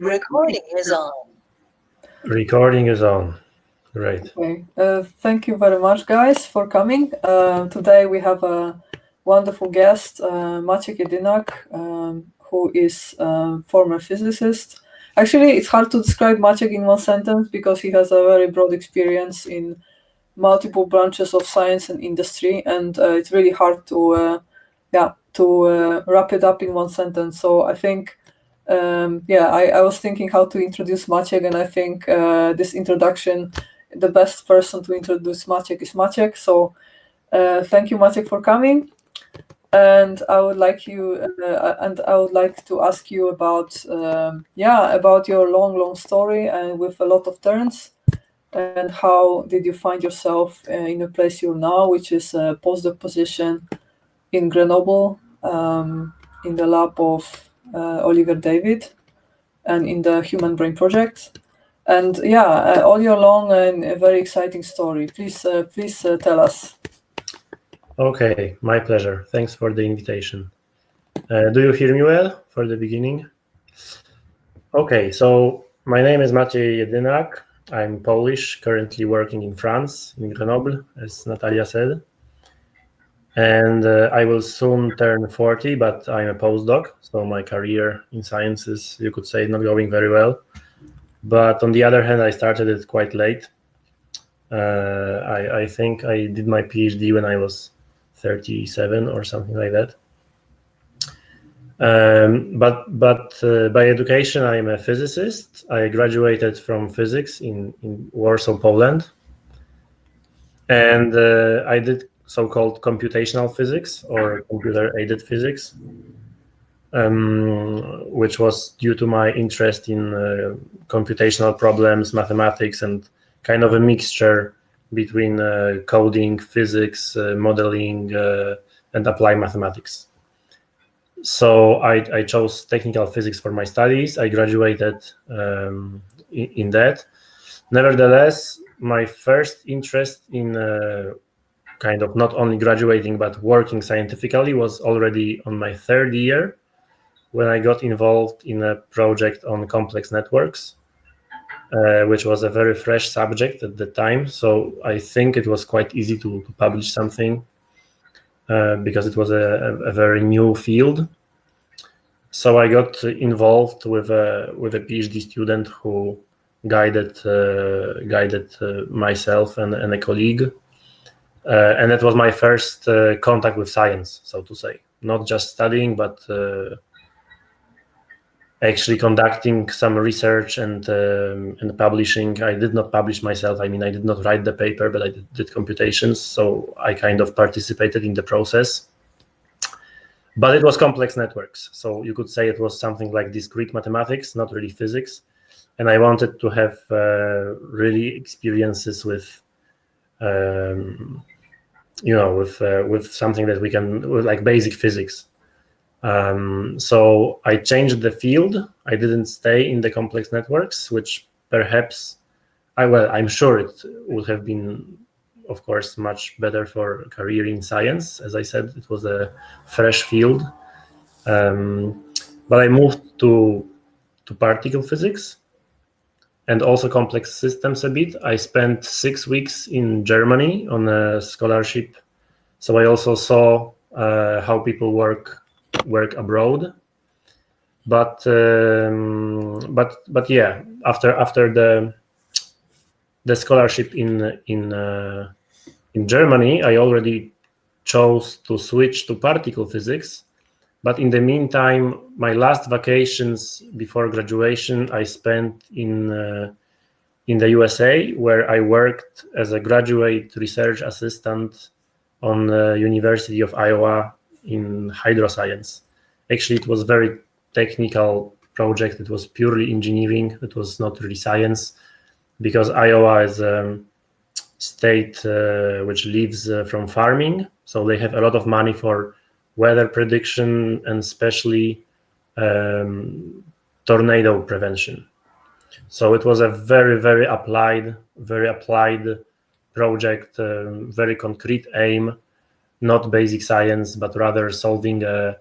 Recording is on. Recording is on. Great. Okay. Thank you very much, guys, for coming. Today we have a wonderful guest, Maciej Jedynak, who is a former physicist. Actually, it's hard to describe Maciej in one sentence because he has a very broad experience in multiple branches of science and industry, and it's really hard to wrap it up in one sentence. So I think I was thinking how to introduce Maciej, and I think this introduction, the best person to introduce Maciej is Maciej. So thank you, Maciej, for coming. And I would like to ask you about your long story and with a lot of turns. And how did you find yourself in a place you're now, which is a postdoc position in Grenoble, in the lab of Oliver David, and in the Human Brain Project? And all year long, and a very exciting story. Please tell us. Okay, my pleasure. Thanks for the invitation. Do you hear me well for the beginning? Okay, so my name is Maciej Jedynak. I'm Polish, currently working in France, in Grenoble, as Natalia said. And I will soon turn 40, but I'm a postdoc, so my career in science is, you could say, not going very well. But on the other hand, I started it quite late. I think I did my PhD when I was 37 or something like that. But by education, I'm a physicist. I graduated from physics in Warsaw, Poland. And I did so-called computational physics or computer-aided physics, which was due to my interest in computational problems, mathematics, and kind of a mixture between coding, physics, modeling, and applied mathematics. So I chose technical physics for my studies. I graduated in that. Nevertheless, my first interest in kind of not only graduating but working scientifically was already on my third year, when I got involved in a project on complex networks, which was a very fresh subject at the time. So I think it was quite easy to publish something because it was a very new field. So I got involved with a PhD student who guided myself and a colleague. And that was my first contact with science, so to say. Not just studying, but actually conducting some research and publishing. I did not publish myself. I mean, I did not write the paper, but I did computations, so I kind of participated in the process. But it was complex networks, so you could say it was something like discrete mathematics, not really physics. And I wanted to have really experiences with with something that we can, like basic physics. So I changed the field. I didn't stay in the complex networks, which perhaps, I'm sure it would have been, of course, much better for a career in science. As I said, it was a fresh field. But I moved to particle physics and also complex systems a bit. I spent 6 weeks in Germany on a scholarship. So I also saw how people work abroad. But yeah, after the scholarship in Germany, I already chose to switch to particle physics. But in the meantime, my last vacations before graduation, I spent in the USA, where I worked as a graduate research assistant on the University of Iowa in hydroscience. Actually, it was a very technical project. It was purely engineering. It was not really science, because Iowa is a state which lives from farming. So they have a lot of money for weather prediction and especially tornado prevention. So it was a very, very applied project, very concrete aim, not basic science, but rather solving a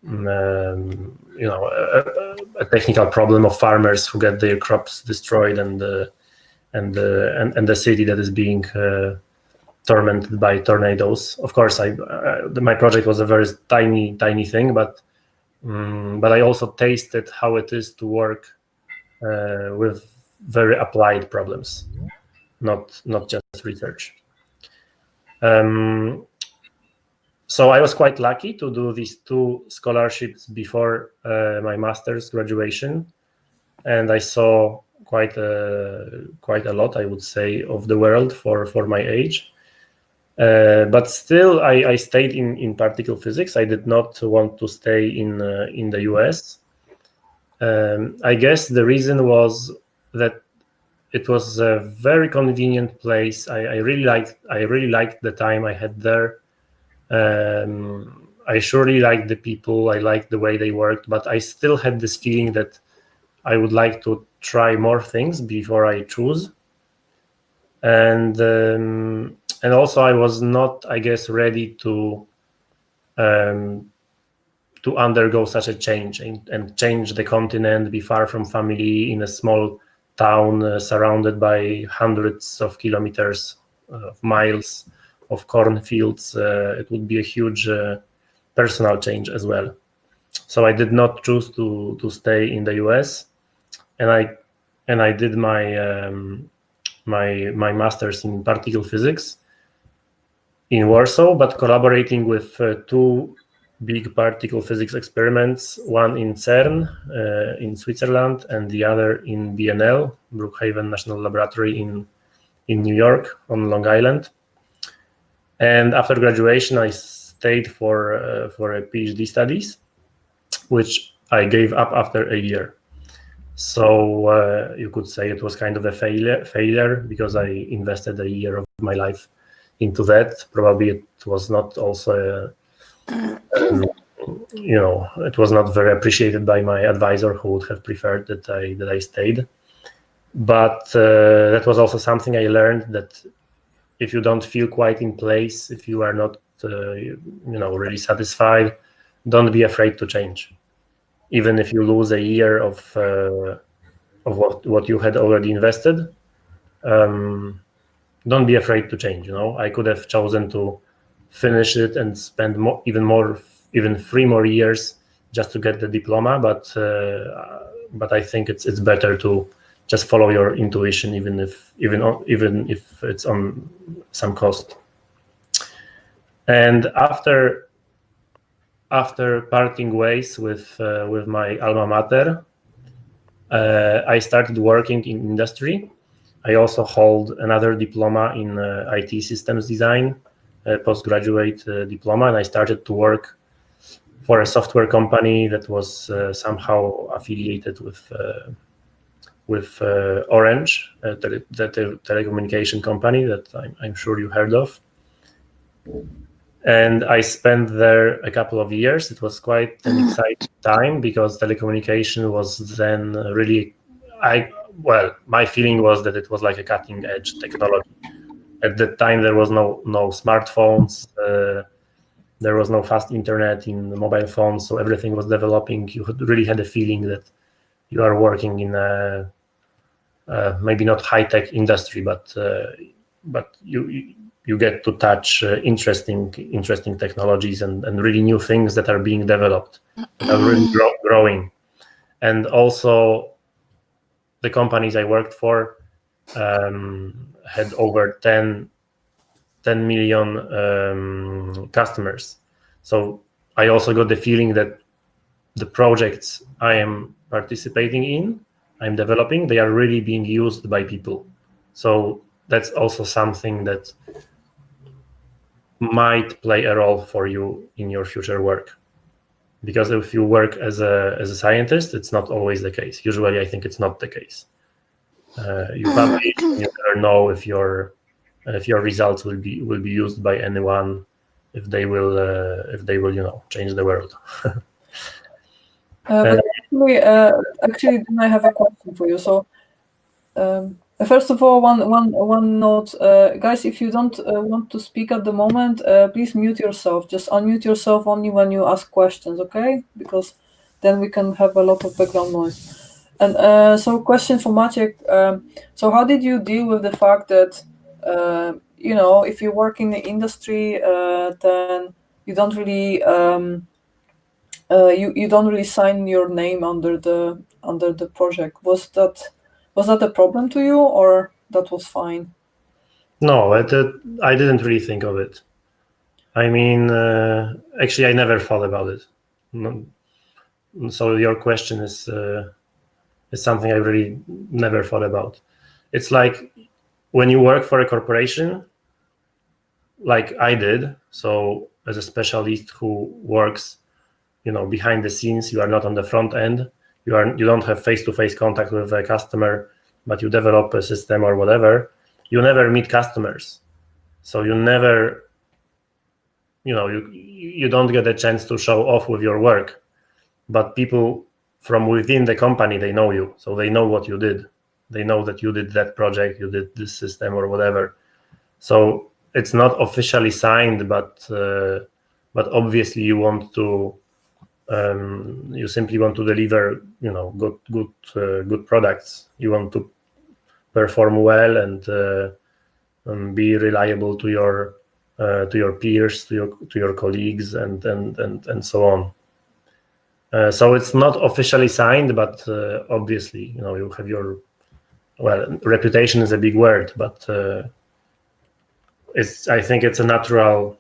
a technical problem of farmers who get their crops destroyed, and the city that is being tormented by tornadoes. Of course, my project was a very tiny thing, but I also tasted how it is to work with very applied problems, not just research. So I was quite lucky to do these 2 scholarships before my master's graduation, and I saw quite a lot, I would say, of the world for my age. But still, I stayed in particle physics. I did not want to stay in the US. I guess the reason was that it was a very convenient place. I really liked the time I had there. I surely liked the people. I liked the way they worked, but I still had this feeling that I would like to try more things before I choose. And also I was not, I guess, ready to undergo such a change and change the continent, be far from family in a small town surrounded by hundreds of kilometers of miles of cornfields. It would be a huge personal change as well. So I did not choose to stay in the US, and I did my my master's in particle physics in Warsaw, but collaborating with 2 big particle physics experiments, one in CERN in Switzerland and the other in BNL, Brookhaven National Laboratory in New York on Long Island. And after graduation, I stayed for a PhD studies, which I gave up after a year. So you could say it was kind of a failure because I invested a year of my life into that. Probably it was not also it was not very appreciated by my advisor, who would have preferred that I stayed. But that was also something I learned, that if you don't feel quite in place, if you are not really satisfied, don't be afraid to change. Even if you lose a year of what you had already invested, don't be afraid to change. I could have chosen to finish it and spend even 3 more years just to get the diploma, but I think it's better to just follow your intuition, even if it's on some cost. And after parting ways with my alma mater, I started working in industry. I also hold another diploma in IT systems design, a postgraduate diploma, and I started to work for a software company that was somehow affiliated with Orange, the telecommunication company that I'm sure you heard of. And I spent there a couple of years. It was quite an exciting time because telecommunication was then really, my feeling was that it was like a cutting edge technology. At that time, there was no smartphones. There was no fast internet in mobile phones, so everything was developing. You really had a feeling that you are working in a maybe not high-tech industry, but you get to touch interesting technologies and really new things that are being developed, that are really growing. And also, the companies I worked for had over 10 million customers. So I also got the feeling that the projects I am participating in, I'm developing, they are really being used by people. So that's also something that might play a role for you in your future work. Because if you work as a scientist, it's not always the case. Usually, I think it's not the case. You publish, you never know if your results will be used by anyone, if they will change the world. But actually, then I have a question for you. So, First of all, one note, guys. If you don't want to speak at the moment, please mute yourself. Just unmute yourself only when you ask questions, okay? Because then we can have a lot of background noise. And so, question for Maciek. So, how did you deal with the fact that if you work in the industry, then you don't really you don't really sign your name under the project. Was that a problem to you, or that was fine? No, I didn't really think of it. I mean, actually, I never thought about it. No, so your question is something I really never thought about. It's like when you work for a corporation, like I did. So as a specialist who works, behind the scenes, you are not on the front end. You don't have face-to-face contact with a customer, but you develop a system or whatever. You never meet customers, so you never, you don't get a chance to show off with your work. But people from within the company, they know you, so they know what you did. They know that you did that project, you did this system or whatever. So it's not officially signed, but obviously you want to. You simply want to deliver, good products. You want to perform well and be reliable to your peers, to your colleagues, and so on. So it's not officially signed, but obviously, you have your reputation is a big word, but I think it's a natural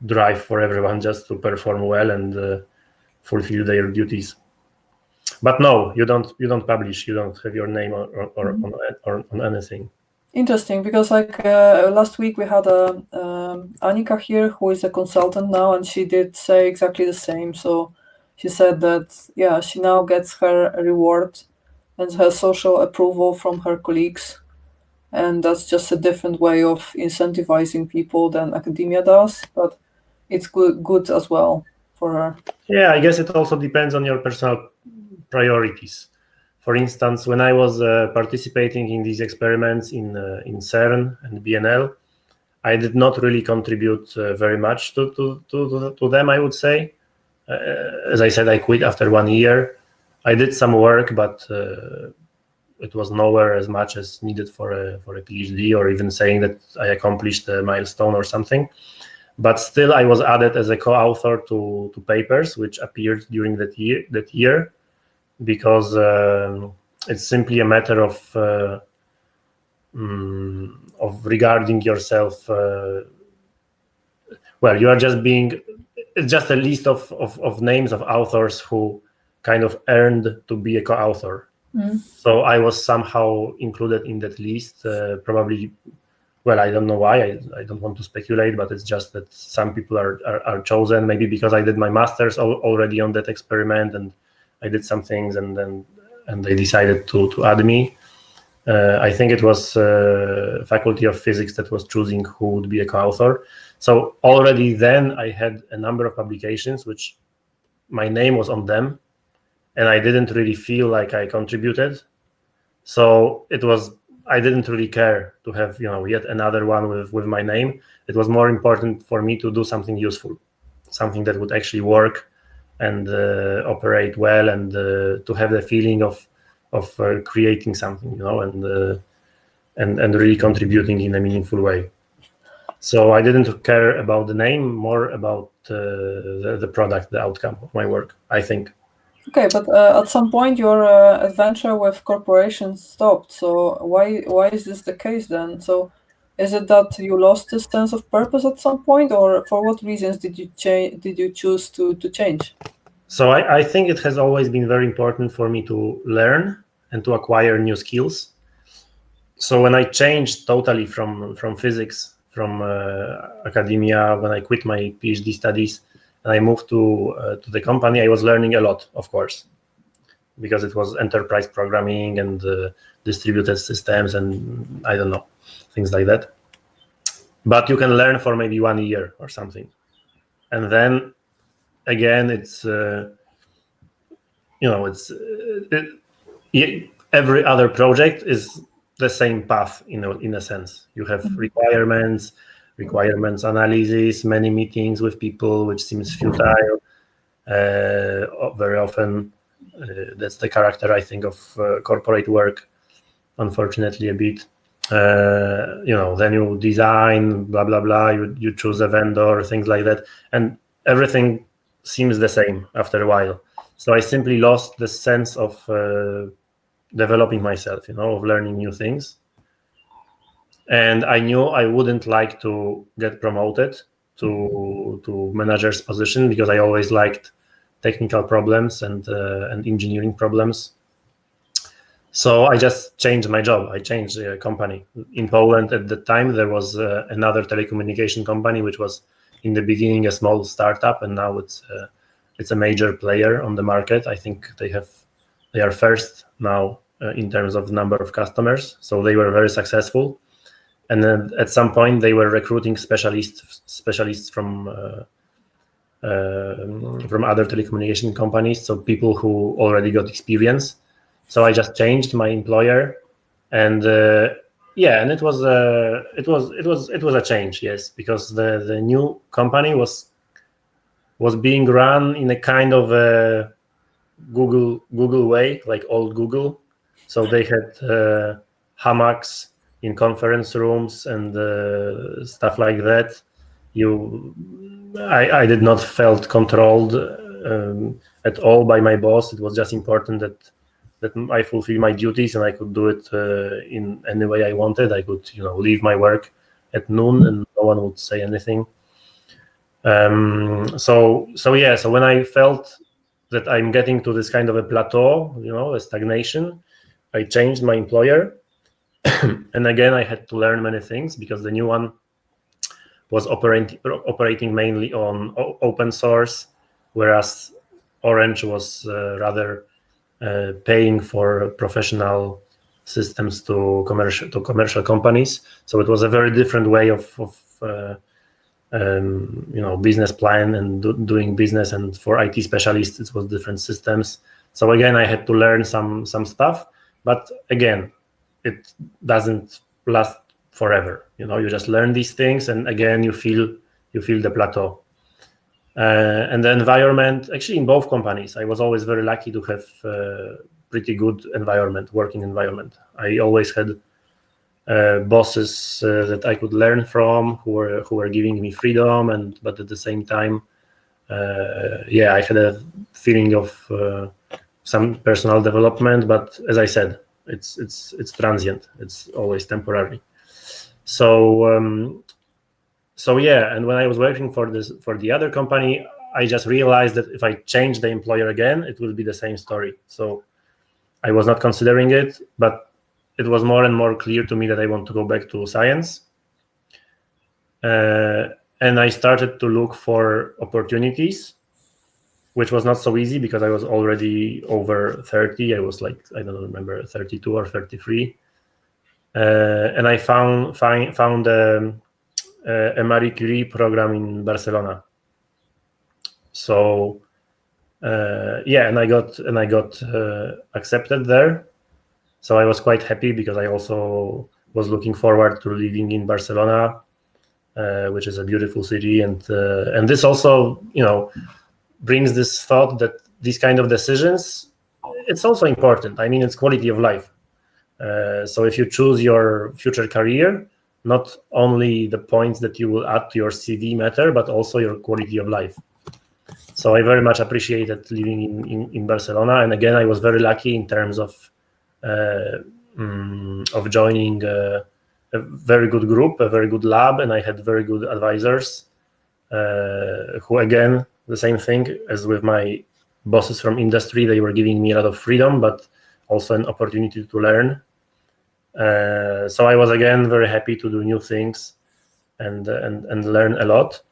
drive for everyone just to perform well and fulfill their duties. But no, you don't publish. You don't have your name or on anything. Interesting, because last week we had Annika here, who is a consultant now, and she did say exactly the same. So she said that she now gets her reward and her social approval from her colleagues, and that's just a different way of incentivizing people than academia does. But it's good as well for her. Yeah, I guess it also depends on your personal priorities. For instance, when I was participating in these experiments in CERN and BNL, I did not really contribute very much to them, I would say. As I said, I quit after 1 year. I did some work, but it was nowhere as much as needed for a PhD, or even saying that I accomplished a milestone or something. But still, I was added as a co-author to papers which appeared during that year, because it's simply a matter of regarding yourself. You are just it's just a list of names of authors who kind of earned to be a co-author. So I was somehow included in that list, probably. Well, I don't know why. I don't want to speculate, but it's just that some people are chosen, maybe because I did my master's already on that experiment, and I did some things, and they decided to add me. I think it was Faculty of Physics that was choosing who would be a co-author. So already then I had a number of publications which my name was on them, and I didn't really feel like I contributed. So I didn't really care to have yet another one with my name. It was more important for me to do something useful, something that would actually work and operate well, and to have the feeling of creating something, and really contributing in a meaningful way. So I didn't care about the name, more about the product, the outcome of my work, I think. Okay, but at some point your adventure with corporations stopped. So why is this the case then? So is it that you lost this sense of purpose at some point, or for what reasons did you choose to change? So I think it has always been very important for me to learn and to acquire new skills. So when I changed totally from physics, from academia, when I quit my PhD studies and I moved to the company, I was learning a lot, of course, because it was enterprise programming and distributed systems and I don't know, things like that. But you can learn for maybe 1 year or something, and then again, it's every other project is the same path in a sense. You have requirements analysis, many meetings with people, which seems futile. Very often, that's the character, I think, of corporate work. Unfortunately, a bit. Then you design, blah blah blah. You choose a vendor, things like that, and everything seems the same after a while. So I simply lost the sense of developing myself, of learning new things. And I knew I wouldn't like to get promoted to manager's position, because I always liked technical problems and engineering problems. So I just changed my job. I changed the company. In Poland at the time, there was another telecommunication company, which was in the beginning a small startup, and now it's a major player on the market. I think they are first now in terms of number of customers. So they were very successful. And then at some point they were recruiting specialists from other telecommunication companies, so people who already got experience. So I just changed my employer, and and it was a change, yes, because the new company was being run in a kind of a Google way, like old Google. So they had hammocks in conference rooms and stuff like that. I did not felt controlled at all by my boss. It was just important that I fulfill my duties, and I could do it in any way I wanted. I could, leave my work at noon, and no one would say anything. So when I felt that I'm getting to this kind of a plateau, a stagnation, I changed my employer. And again, I had to learn many things, because the new one was operating mainly on open source, whereas Orange was rather paying for professional systems to commercial companies. So it was a very different way of business plan and doing business. And for IT specialists, it was different systems. So again, I had to learn some stuff, but again, it doesn't last forever. You just learn these things, and again, you feel the plateau. And the environment, actually, in both companies, I was always very lucky to have pretty good working environment. I always had bosses that I could learn from, who were giving me freedom, but at the same time, I had a feeling of some personal development. But as I said, it's transient. It's always temporary. So and when I was working for the other company, I just realized that if I change the employer again, it will be the same story. So I was not considering it, but it was more and more clear to me that I want to go back to science. And I started to look for opportunities, which was not so easy, because I was already over 30. I was like, I don't remember, 32 or 33. And I found a Marie Curie program in Barcelona. So and I got accepted there. So I was quite happy, because I also was looking forward to living in Barcelona, which is a beautiful city, and this also brings this thought that these kind of decisions, it's also important. I mean, it's quality of life. So if you choose your future career, not only the points that you will add to your CV matter, but also your quality of life. So I very much appreciated living in Barcelona. And again, I was very lucky in terms of joining a very good group, a very good lab, and I had very good advisors who, again, the same thing as with my bosses from industry, they were giving me a lot of freedom, but also an opportunity to learn. So I was, again, very happy to do new things and learn a lot.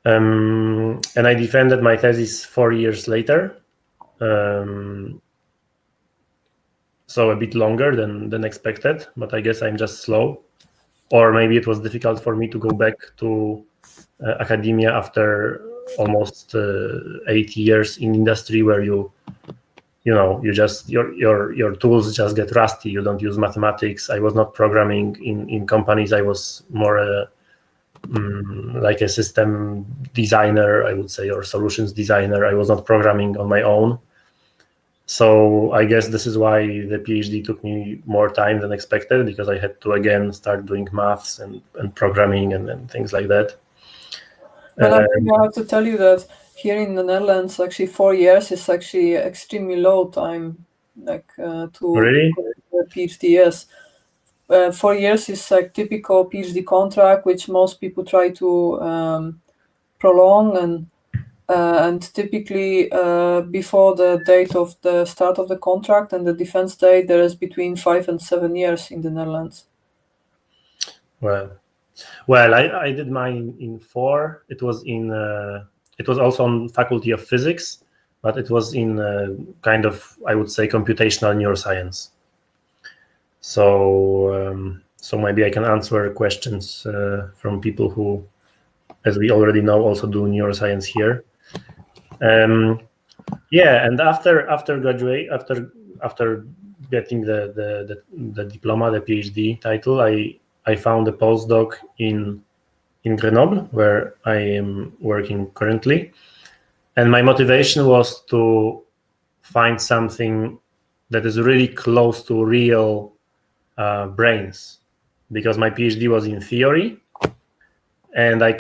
And I defended my thesis 4 years later, so a bit longer than expected, but I guess I'm just slow, or maybe it was difficult for me to go back to academia after almost 8 years in industry, where you you just your tools just get rusty. You don't use mathematics. I was not programming in companies. I was more like a system designer, I would say, or solutions designer. I was not programming on my own. So I guess this is why the PhD took me more time than expected, because I had to again start doing maths and programming and things like that. But I think I have to tell you that here in the Netherlands, actually 4 years is actually extremely low time, like to Really? a PhD. Yes, 4 years is like typical PhD contract, which most people try to prolong, and typically before the date of the start of the contract and the defense date, there is between 5 and 7 years in the Netherlands. Well, I did mine in 4. It was also on Faculty of Physics, but it was in kind of, I would say, computational neuroscience. So maybe I can answer questions from people who, as we already know, also do neuroscience here. Yeah, and after getting the diploma, the PhD title, I found a postdoc in Grenoble, where I am working currently. And my motivation was to find something that is really close to real brains, because my PhD was in theory, and I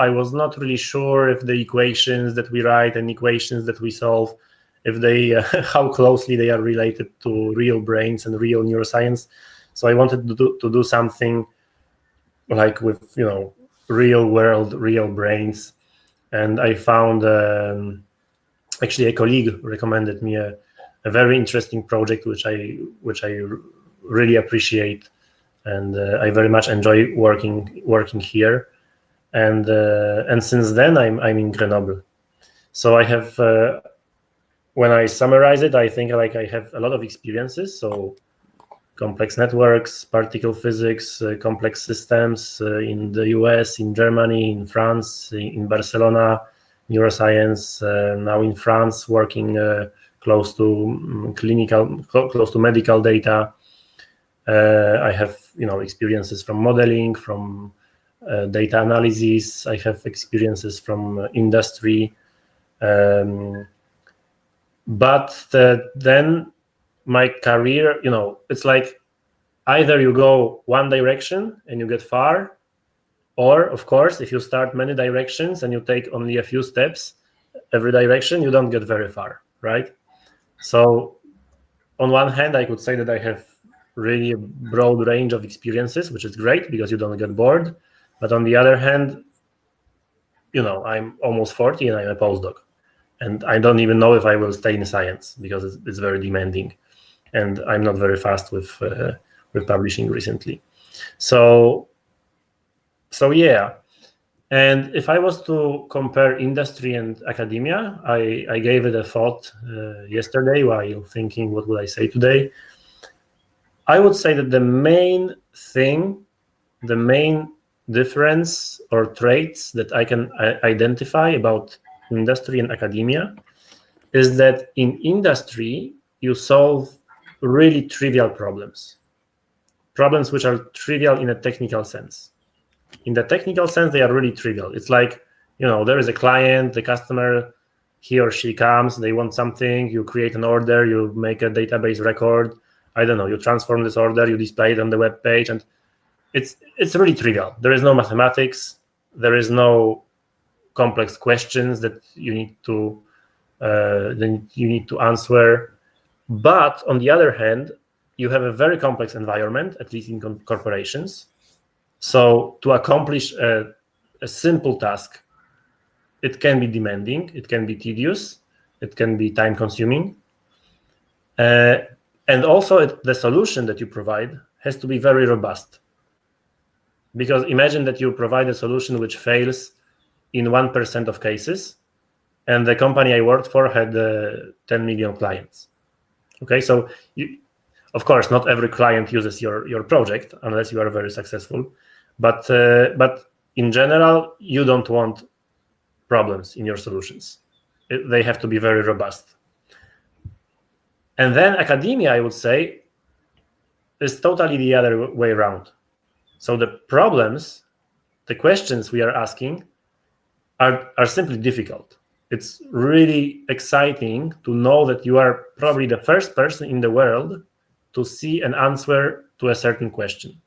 was not really sure if the equations that we write and equations that we solve, if they how closely they are related to real brains and real neuroscience. So I wanted to do something like with real world, real brains. And I found actually a colleague recommended me a very interesting project which I really appreciate, and I very much enjoy working here. And since then I'm in Grenoble. So I have when I summarize it, I think like I have a lot of experiences. So complex networks, particle physics, complex systems in the US, in Germany, in France, in Barcelona, neuroscience, now in France, working close to close to medical data. I have experiences from modeling, from data analysis. I have experiences from industry, but then my career, it's like either you go one direction and you get far, or of course, if you start many directions and you take only a few steps every direction, you don't get very far, right? So on one hand, I could say that I have really a broad range of experiences, which is great because you don't get bored. But on the other hand, I'm almost 40 and I'm a postdoc, and I don't even know if I will stay in science because it's very demanding, and I'm not very fast with publishing recently. So yeah. And if I was to compare industry and academia, I gave it a thought yesterday while thinking what would I say today. I would say that the main difference or traits that I can identify about industry and academia is that in industry, you solve really trivial problems which are trivial in a technical sense. In the technical sense, they are really trivial. It's like, there is a client, the customer, he or she comes, they want something, you create an order, you make a database record, I don't know, you transform this order, you display it on the web page, and it's really trivial. There is no mathematics, there is no complex questions that you need to answer. But on the other hand, you have a very complex environment, at least in corporations. So to accomplish a simple task, it can be demanding, it can be tedious, it can be time consuming. And also the solution that you provide has to be very robust. Because imagine that you provide a solution which fails in 1% of cases, and the company I worked for had 10 million clients. Okay, so of course, not every client uses your project unless you are very successful. But in general, you don't want problems in your solutions. They have to be very robust. And then academia, I would say, is totally the other way around. So the problems, the questions we are asking are simply difficult. It's really exciting to know that you are probably the first person in the world to see an answer to a certain question.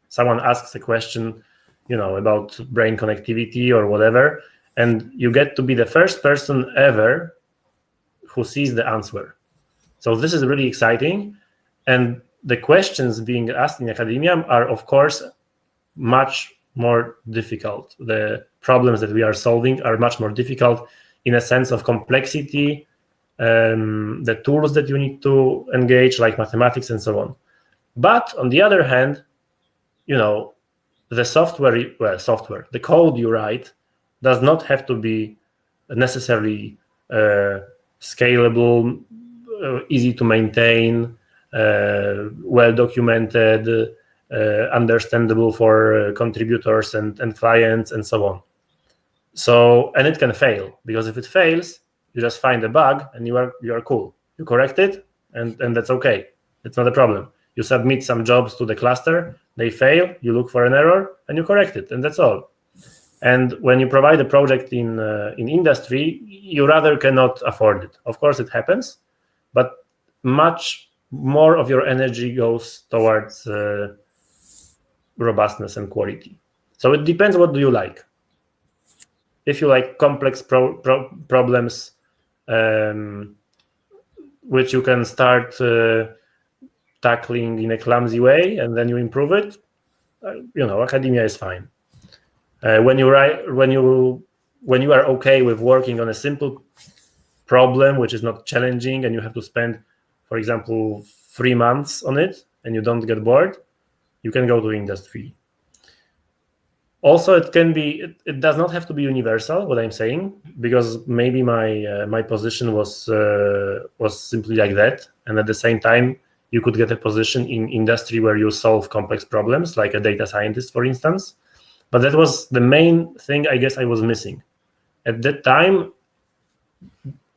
Someone asks a question, about brain connectivity or whatever, and you get to be the first person ever who sees the answer. So this is really exciting. And the questions being asked in academia are, of course, much more difficult. The problems that we are solving are much more difficult in a sense of complexity, the tools that you need to engage, like mathematics and so on. But on the other hand, the the code you write does not have to be necessarily scalable, easy to maintain, well documented, understandable for contributors and clients and so on. So, and it can fail, because if it fails, you just find a bug and you are cool. You correct it, and that's okay. It's not a problem. You submit some jobs to the cluster, they fail, you look for an error, and you correct it, and that's all. And when you provide a project in industry, you rather cannot afford it. Of course, it happens, but much more of your energy goes towards robustness and quality. So it depends, what do you like. If you like complex problems, which you can start tackling in a clumsy way, and then you improve it, academia is fine. When you are okay with working on a simple problem which is not challenging, and you have to spend, for example, 3 months on it, and you don't get bored, you can go to industry. Also, it does not have to be universal, what I'm saying, because maybe my position was simply like that, and at the same time you could get a position in industry where you solve complex problems, like a data scientist, for instance. But that was the main thing I guess I was missing. At that time,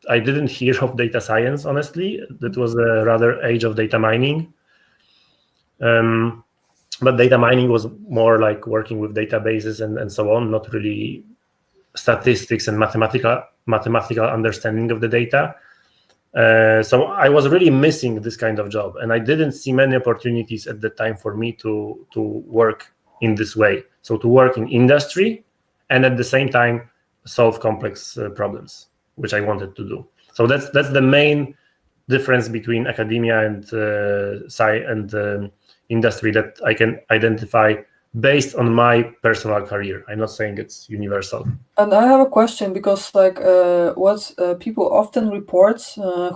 I didn't hear of data science, honestly. That was a rather age of data mining. But data mining was more like working with databases and so on, not really statistics and mathematical understanding of the data. So I was really missing this kind of job, and I didn't see many opportunities at the time for me to work in this way. So to work in industry and at the same time solve complex problems, which I wanted to do. So that's the main difference between academia and industry that I can identify based on my personal career. I'm not saying it's universal. And I have a question, because what people often report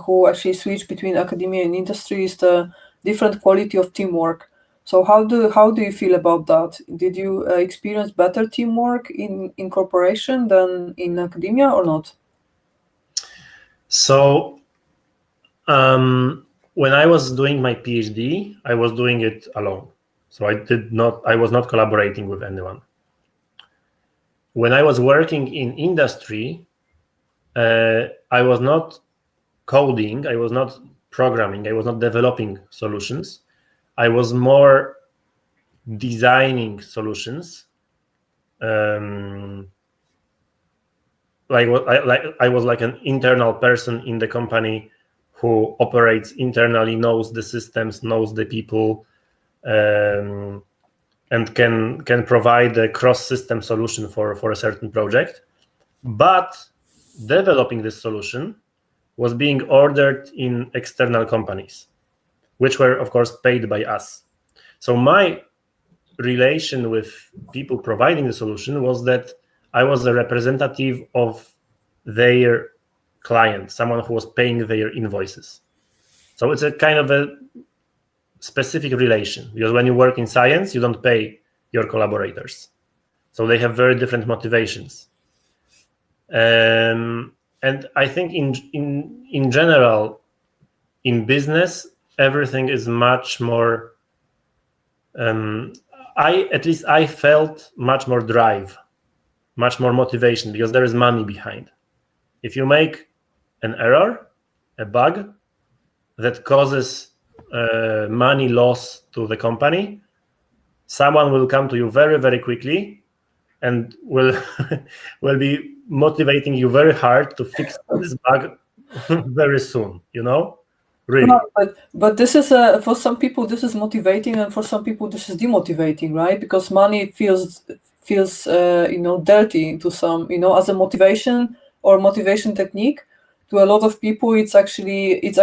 who actually switch between academia and industry is the different quality of teamwork. So how do you feel about that? Did you experience better teamwork in corporation than in academia, or not? So when I was doing my PhD, I was doing it alone. So I was not collaborating with anyone. When I was working in industry, I was not coding, I was not programming, I was not developing solutions. I was more designing solutions. I was like an internal person in the company who operates internally, knows the systems, knows the people, and can provide a cross-system solution for a certain project. But developing this solution was being ordered in external companies, which were, of course, paid by us. So my relation with people providing the solution was that I was a representative of their client, someone who was paying their invoices. So it's a kind of a specific relation, because when you work in science, you don't pay your collaborators. So they have very different motivations. And I think in general, in business, everything is much more, I felt much more drive, much more motivation, because there is money behind. If you make an error, a bug, that causes money loss to the company, someone will come to you very, very quickly and will will be motivating you very hard to fix this bug very soon, really. No, but this is for some people this is motivating, and for some people this is demotivating, right? Because money feels dirty to some, as a motivation or motivation technique. To a lot of people, it's actually it's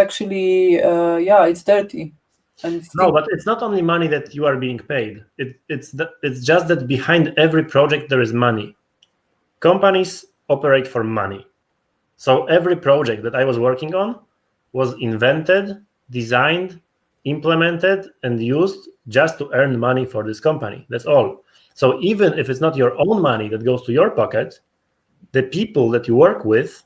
dirty. And No, but it's not only money that you are being paid. It's just that behind every project there is money. Companies operate for money. So every project that I was working on was invented, designed, implemented, and used just to earn money for this company. That's all. So even if it's not your own money that goes to your pocket, the people that you work with,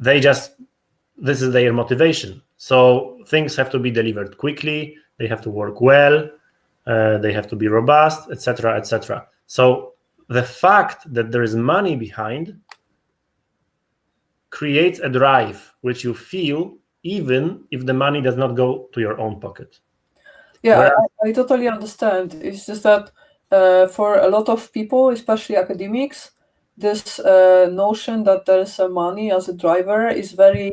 this is their motivation. So things have to be delivered quickly, they have to work well, they have to be robust, etc., etc. So the fact that there is money behind creates a drive which you feel even if the money does not go to your own pocket. Yeah, I totally understand. It's just that for a lot of people, especially academics, this notion that there's money as a driver is very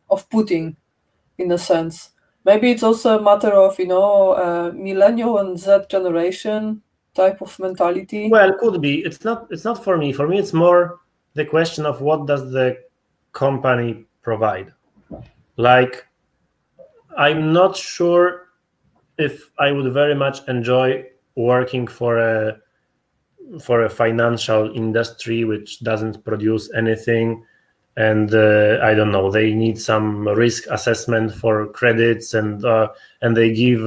off-putting in a sense. Maybe it's also a matter of, millennial and Z generation type of mentality. Well, it could be. It's not for me. For me, it's more the question of what does the company provide. Like, I'm not sure if I would very much enjoy working for a financial industry which doesn't produce anything, and I don't know, they need some risk assessment for credits, and they give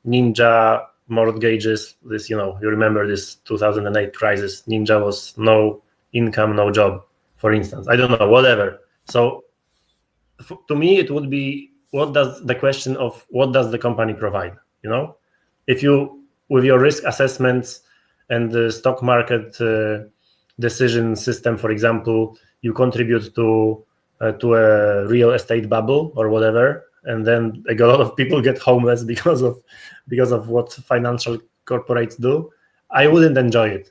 Ninja mortgages. This, you remember this 2008 crisis. Ninja was no income, no job, for instance. I don't know, whatever. So to me, it would be what does the company provide? If you, with your risk assessments and the stock market decision system, for example, you contribute to a real estate bubble or whatever, and then a lot of people get homeless because of what financial corporates do, I wouldn't enjoy it.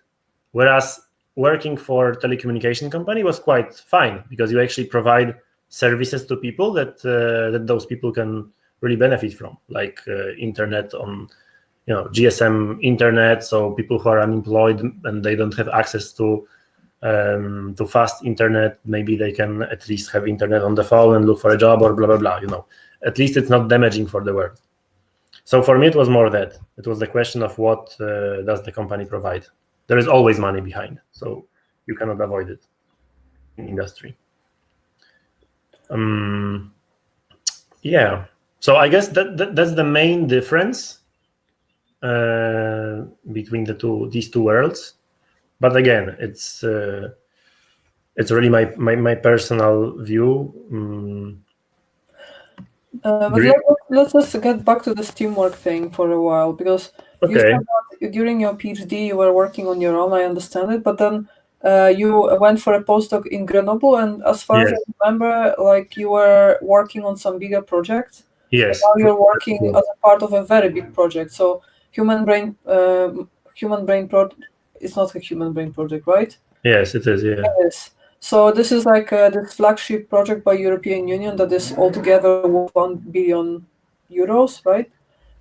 Whereas working for telecommunication company was quite fine because you actually provide services to people that those people can really benefit from, like internet on GSM internet. So people who are unemployed and they don't have access to fast internet, maybe they can at least have internet on the phone and look for a job or blah blah blah. At least it's not damaging for the world. So for me, it was more that it was the question of what does the company provide. There is always money behind, so you cannot avoid it in industry. Yeah. So I guess that's the main difference between these two worlds. But again, it's really my personal view. But let's just get back to this teamwork thing for a while, because you Okay. said that during your PhD you were working on your own. I understand it, but then you went for a postdoc in Grenoble, and as far as Yes. I remember, like you were working on some bigger projects. Yes. And now you're working as a part of a very big project. So human brain it's not a human brain project, right? Yes, it is. Yeah. Yes. So this is like this flagship project by European Union that is altogether worth 1 billion euros, right?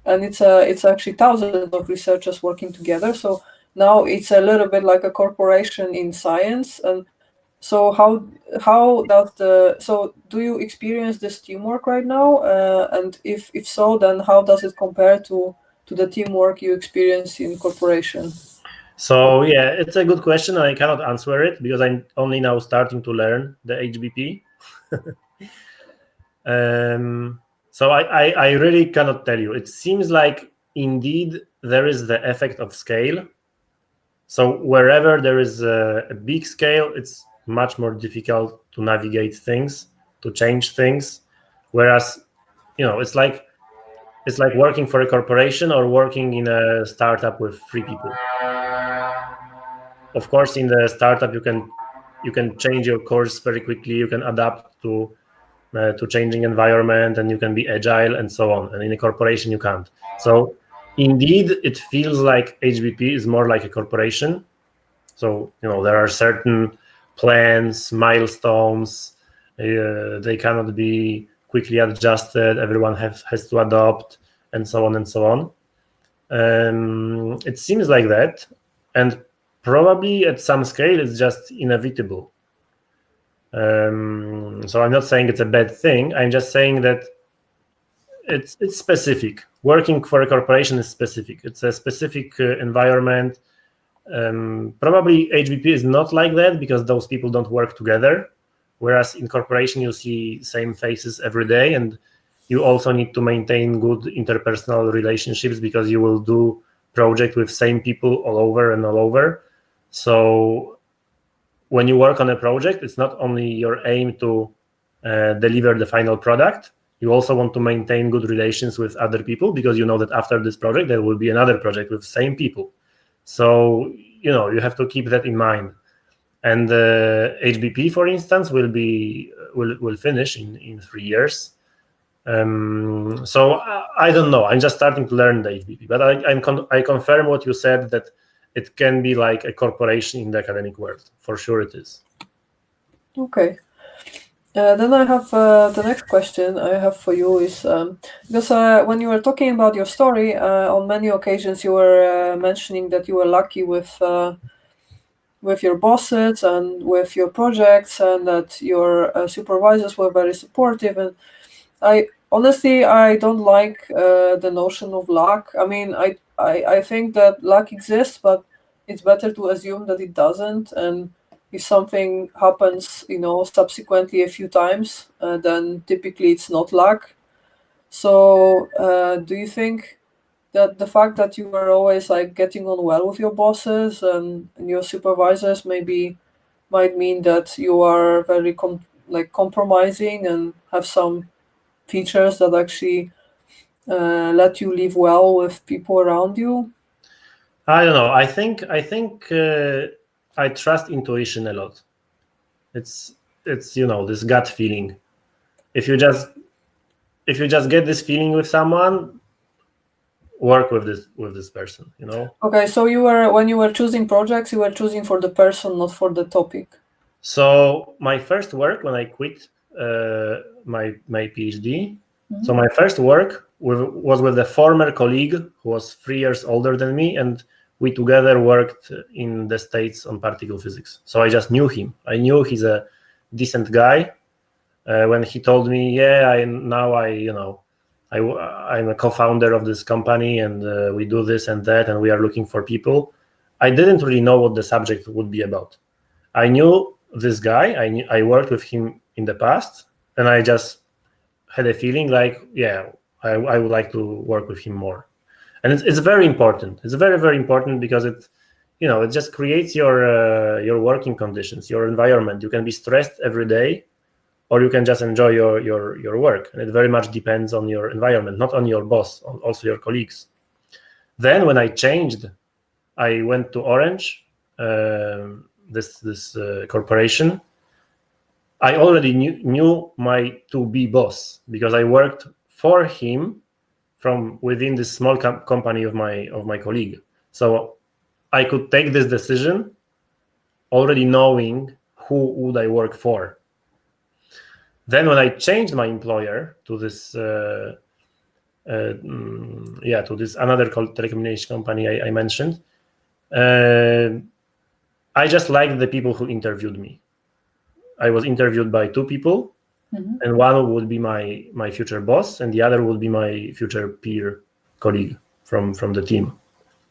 And it's actually thousands of researchers working together. So now it's a little bit like a corporation in science. And so do you experience this teamwork right now? And if so, then how does it compare to the teamwork you experience in corporation? So yeah, it's a good question, and I cannot answer it because I'm only now starting to learn the HBP. So I really cannot tell you. It seems like indeed there is the effect of scale. So wherever there is a big scale, it's much more difficult to navigate things, to change things. Whereas, it's like working for a corporation or working in a startup with 3 people. Of course, in the startup you can change your course very quickly. You can adapt to to changing environment, and you can be agile and so on. And in a corporation, you can't. So indeed, it feels like HBP is more like a corporation. So, there are certain plans, milestones, they cannot be quickly adjusted. Everyone has to adopt, and so on and so on. It seems like that, and probably at some scale, it's just inevitable. So I'm not saying it's a bad thing. I'm just saying that it's specific. Working for a corporation is specific. It's a specific environment. Probably HBP is not like that because those people don't work together. Whereas in corporation, you see same faces every day, and you also need to maintain good interpersonal relationships because you will do project with same people all over and all over. So when you work on a project, it's not only your aim to deliver the final product. You also want to maintain good relations with other people because you know that after this project, there will be another project with same people. So, you have to keep that in mind. And HBP, for instance, will finish in 3 years. So I don't know. I'm just starting to learn the HBP, but I confirm what you said, that it can be like a corporation in the academic world. For sure it is. Okay. Then I have the next question I have for you is because when you were talking about your story, on many occasions you were mentioning that you were lucky with your bosses and with your projects, and that your supervisors were very supportive. And I honestly don't like the notion of luck. I mean, I think that luck exists, but it's better to assume that it doesn't. And if something happens, subsequently a few times, then typically it's not luck. So, do you think that the fact that you are always like getting on well with your bosses and your supervisors might mean that you are very compromising and have some features that actually let you live well with people around you? I don't know. I think I trust intuition a lot. It's this gut feeling. If you just get this feeling with someone, work with this person. Okay, so when you were choosing projects, you were choosing for the person, not for the topic. So my first work when I quit my PhD. So my first work was with a former colleague who was 3 years older than me, and we together worked in the States on particle physics. So I just knew him. I knew he's a decent guy. When he told me, I'm a co-founder of this company, and we do this and that, and we are looking for people, I didn't really know what the subject would be about. I knew this guy. I worked with him in the past, and I just had a feeling like, I would like to work with him more. And it's very important. It's very, very important because it just creates your working conditions, your environment. You can be stressed every day, or you can just enjoy your work. And it very much depends on your environment, not on your boss, also your colleagues. Then when I changed, I went to Orange, this corporation. I already knew my to-be boss because I worked for him from within this small company of my colleague. So I could take this decision already knowing who would I work for. Then when I changed my employer to this to this another telecommunication company I mentioned, I just liked the people who interviewed me. I was interviewed by two people, and one would be my future boss, and the other would be my future peer colleague from the team.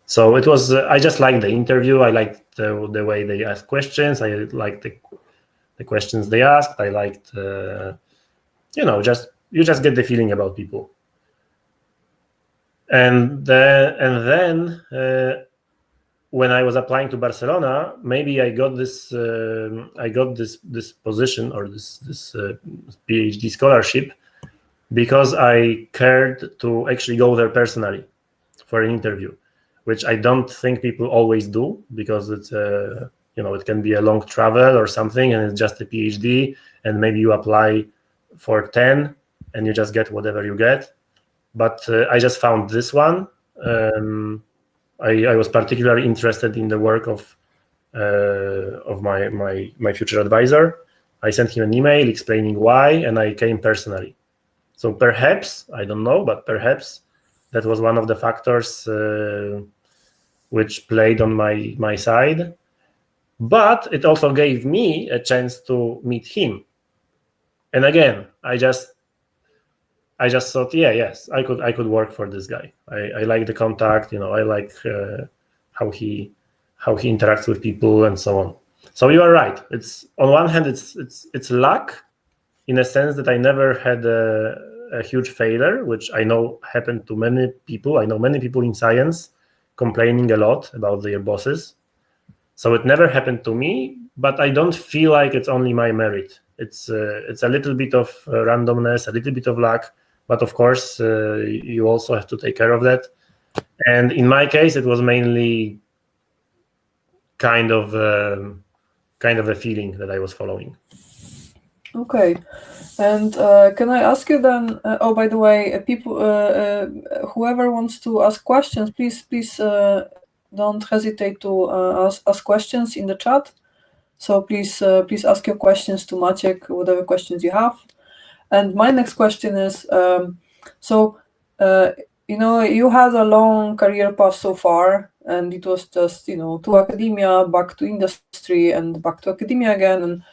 So it was I just liked the interview. I liked the way they asked questions. I liked the questions they asked. I liked you just get the feeling about people. And then when I was applying to Barcelona, maybe I got this position or this PhD scholarship because I cared to actually go there personally for an interview, which I don't think people always do because it's it can be a long travel or something, and it's just a PhD, and maybe you apply for 10 and you just get whatever you get. But I just found this one. I was particularly interested in the work of my future advisor. I sent him an email explaining why, and I came personally. So perhaps, I don't know, but perhaps that was one of the factors which played on my side. But it also gave me a chance to meet him. And again, I just thought, yes, I could work for this guy. I like the contact, I like how he interacts with people and so on. So you are right. It's on one hand, it's luck, in a sense that I never had a huge failure, which I know happened to many people. I know many people in science complaining a lot about their bosses. So it never happened to me, but I don't feel like it's only my merit. It's a little bit of randomness, a little bit of luck, but of course you also have to take care of that. And in my case, it was mainly kind of a feeling that I was following. Okay, and can I ask you then? Oh, by the way, people, whoever wants to ask questions, please don't hesitate to ask questions in the chat. So please ask your questions to Maciek, whatever questions you have. And my next question is, you had a long career path so far, and it was just to academia, back to industry, and back to academia again,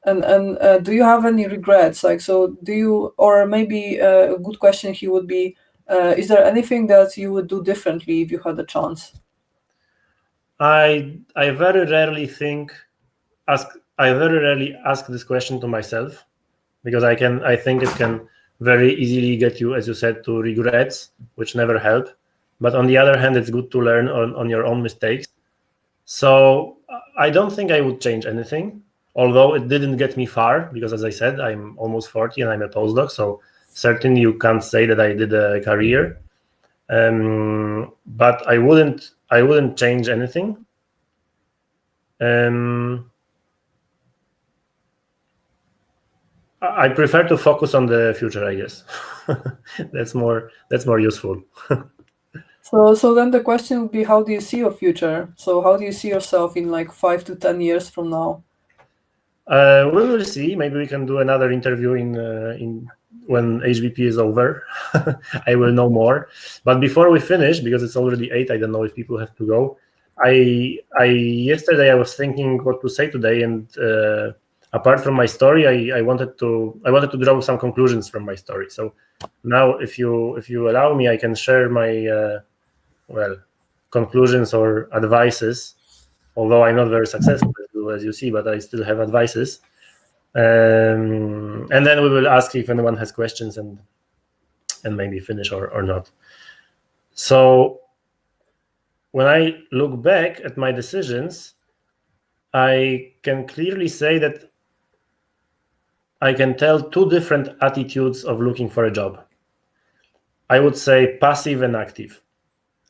and do you have any regrets? Like, so do you, or maybe a good question here would be, is there anything that you would do differently if you had a chance? I very rarely ask this question to myself, because I think it can very easily get you, as you said, to regrets, which never help. But on the other hand, it's good to learn on your own mistakes. So I don't think I would change anything, although it didn't get me far, because as I said, I'm almost 40 and I'm a postdoc. So certainly you can't say that I did a career. But I wouldn't change anything. I prefer to focus on the future, I guess. That's more useful. So then the question would be, how do you see your future? So how do you see yourself in like 5 to 10 years from now? We will see. Maybe we can do another interview in when HBP is over. I will know more. But before we finish, because it's already 8, I don't know if people have to go. Yesterday I was thinking what to say today, and apart from my story, I wanted to draw some conclusions from my story. So now, if you allow me, I can share my conclusions or advices. Although I'm not very successful, as you see, but I still have advices. And then we will ask if anyone has questions and maybe finish or not. So when I look back at my decisions, I can clearly say that I can tell 2 different attitudes of looking for a job. I would say passive and active.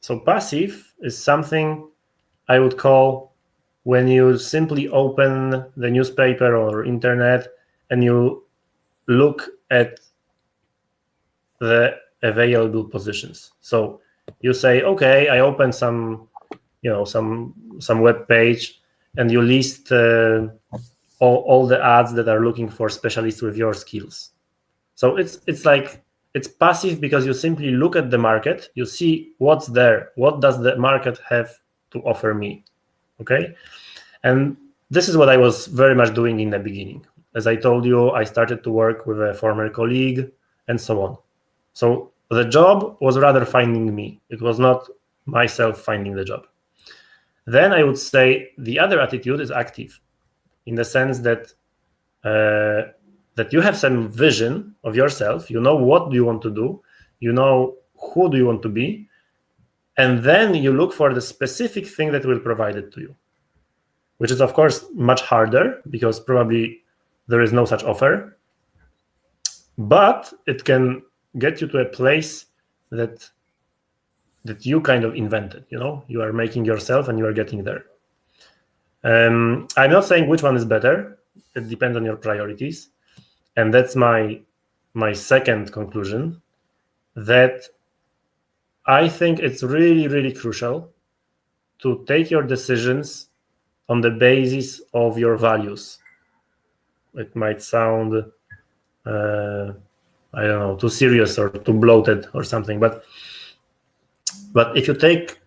So passive is something I would call when you simply open the newspaper or internet and you look at the available positions. So you say, okay, I open some web page, and you list all the ads that are looking for specialists with your skills. So it's passive because you simply look at the market, you see what's there, what does the market have to offer me, okay? And this is what I was very much doing in the beginning. As I told you, I started to work with a former colleague and so on. So the job was rather finding me. It was not myself finding the job. Then I would say the other attitude is active, in the sense that that you have some vision of yourself. You know what do you want to do. You know who do you want to be. And then you look for the specific thing that will provide it to you, which is, of course, much harder because probably there is no such offer. But it can get you to a place that you kind of invented. You are making yourself and you are getting there. I'm not saying which one is better. It depends on your priorities. And that's my my second conclusion, that I think it's really, really crucial to take your decisions on the basis of your values. It might sound, I don't know, too serious or too bloated or something, but if you take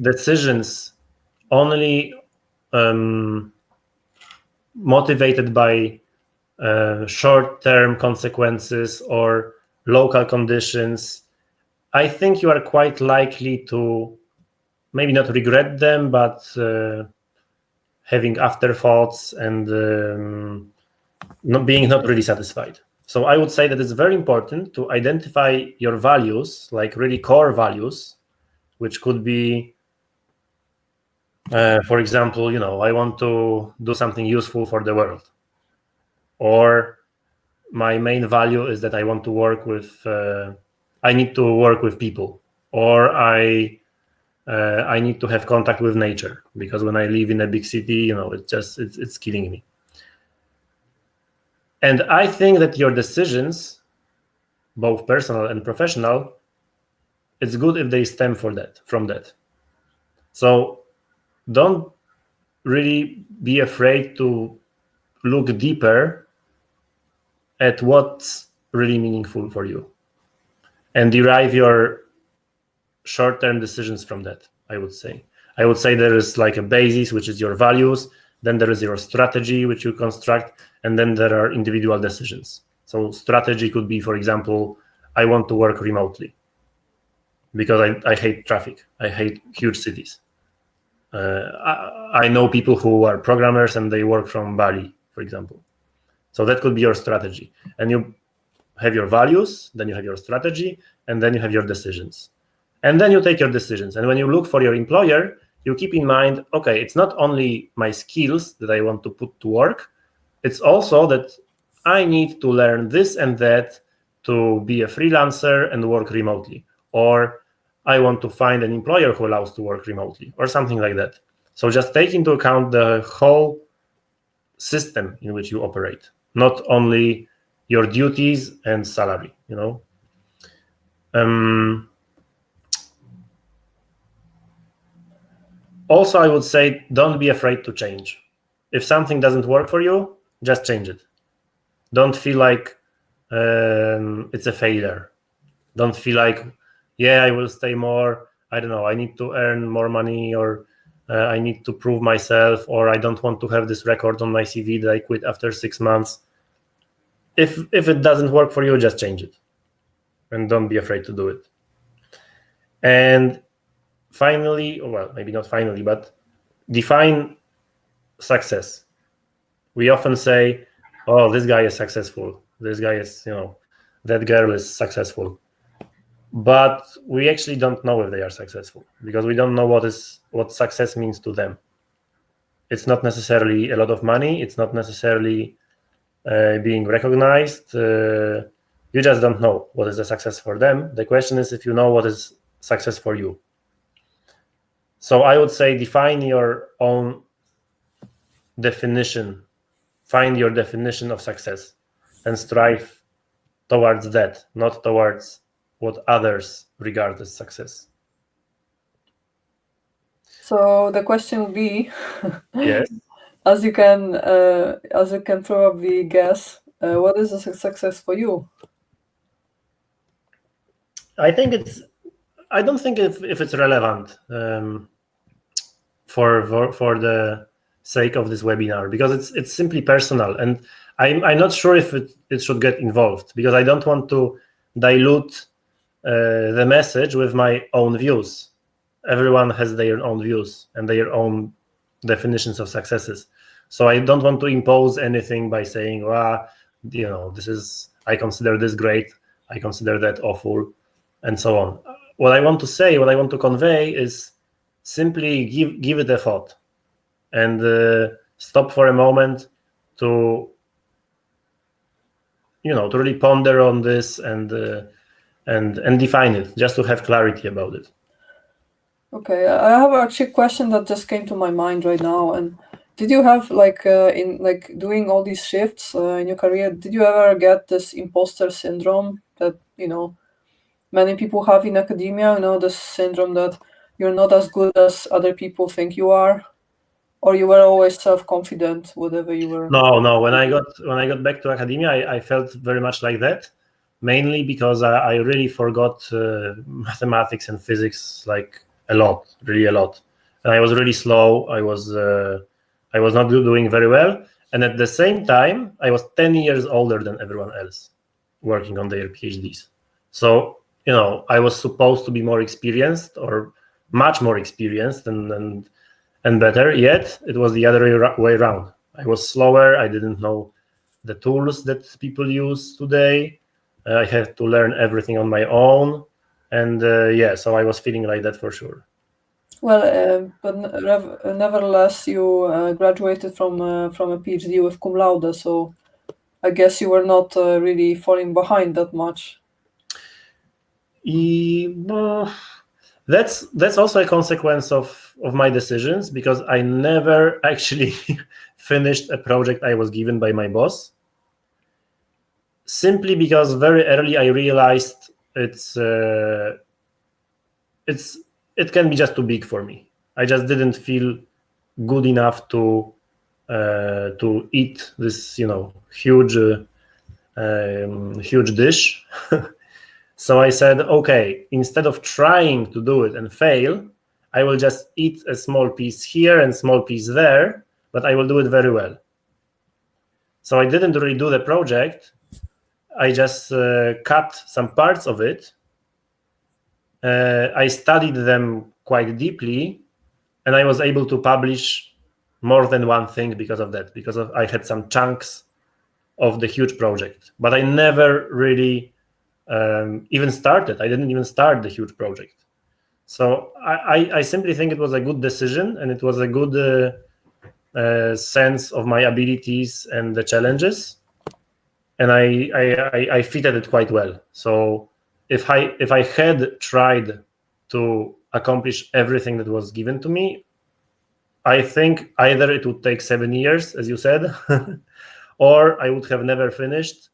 decisions only motivated by short-term consequences or local conditions, I think you are quite likely to maybe not regret them, but having afterthoughts and not really satisfied. So I would say that it's very important to identify your values, like really core values, which could be, for example, I want to do something useful for the world, or my main value is that I want to work with, I need to work with people, or I need to have contact with nature, because when I live in a big city, it's killing me. And I think that your decisions, both personal and professional, it's good if they stem from that. So don't really be afraid to look deeper at what's really meaningful for you and derive your short-term decisions from that. I would say there is like a basis, which is your values, then there is your strategy, which you construct, and then there are individual decisions. So strategy could be, for example, I want to work remotely because I hate traffic. I hate huge cities. I know people who are programmers and they work from Bali, for example. So that could be your strategy. And you have your values, then you have your strategy, and then you have your decisions. And then you take your decisions. And when you look for your employer, you keep in mind, okay, it's not only my skills that I want to put to work, it's also that I need to learn this and that to be a freelancer and work remotely. Or I want to find an employer who allows to work remotely, or something like that. So just take into account the whole system in which you operate, not only your duties and salary, Also, I would say, don't be afraid to change. If something doesn't work for you, just change it. Don't feel like it's a failure. Don't feel like, I will stay more. I don't know, I need to earn more money, or I need to prove myself, or I don't want to have this record on my CV that I quit after 6 months. If it doesn't work for you, just change it. And don't be afraid to do it. And finally, well, maybe not finally, but define success. We often say, oh, this guy is successful. This guy is, that girl is successful. But we actually don't know if they are successful, because we don't know what success means to them. It's not necessarily a lot of money. It's not necessarily being recognized. You just don't know what is a success for them. The question is if you know what is success for you. So I would say define your own definition. Find your definition of success and strive towards that, not towards what others regard as success. So the question would be, yes, as you can probably guess, what is a success for you? I don't think if it's relevant for the sake of this webinar, because it's simply personal, and I'm not sure if it should get involved, because I don't want to dilute the message with my own views. Everyone has their own views and their own definitions of successes. So I don't want to impose anything by saying, I consider this great, I consider that awful, and so on. What I want to say, what I want to convey is simply give it a thought and stop for a moment to really ponder on this and define it, just to have clarity about it. Okay, I have actually a question that just came to my mind right now, and did you have in doing all these shifts in your career? Did you ever get this imposter syndrome that many people have in academia? This syndrome that you're not as good as other people think you are, or you were always self-confident, whatever you were? No. When I got back to academia, I felt very much like that, mainly because I really forgot mathematics and physics like really a lot, and I was really slow. I was not doing very well, and at the same time, I was 10 years older than everyone else working on their PhDs. So I was supposed to be more experienced, or much more experienced, and better. Yet it was the other way around. I was slower. I didn't know the tools that people use today. I had to learn everything on my own, and so I was feeling like that for sure. Well, but nevertheless, you graduated from a PhD with cum laude, so I guess you were not really falling behind that much. That's also a consequence of my decisions, because I never actually finished a project I was given by my boss, simply because very early I realized it can be just too big for me. I just didn't feel good enough to eat this huge huge dish. So I said, okay, instead of trying to do it and fail, I will just eat a small piece here and small piece there, but I will do it very well. So I didn't really do the project. I just cut some parts of it. I studied them quite deeply, and I was able to publish more than one thing because of that, I had some chunks of the huge project. But I never really even started. I didn't even start the huge project. So I simply think it was a good decision, and it was a good sense of my abilities and the challenges, and I fitted it quite well. So if I had tried to accomplish everything that was given to me, I think either it would take 7 years, as you said, or I would have never finished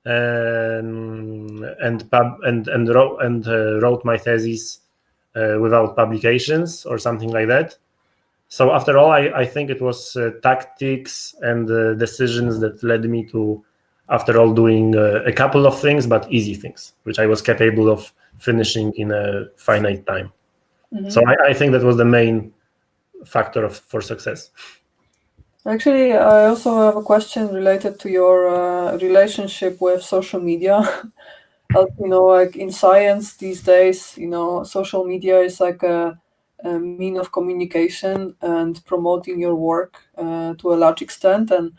and wrote my thesis without publications or something like that. So after all, I think it was tactics and decisions that led me to, after all, doing a couple of things, but easy things, which I was capable of finishing in a finite time. Mm-hmm. So I think that was the main factor for success. Actually, I also have a question related to your relationship with social media. Like in science these days, social media is like a mean of communication and promoting your work to a large extent. And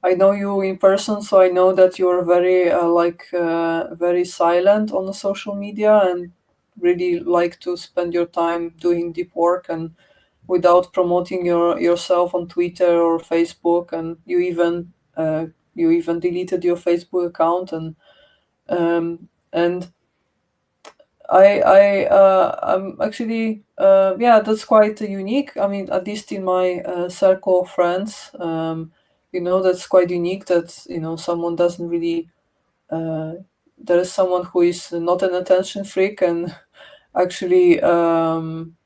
I know you in person, so I know that you're very very silent on the social media and really like to spend your time doing deep work and without promoting yourself on Twitter or Facebook, and you even deleted your Facebook account, and I'm actually that's quite unique. I mean, at least in my circle of friends, that's quite unique that someone doesn't really there is someone who is not an attention freak and actually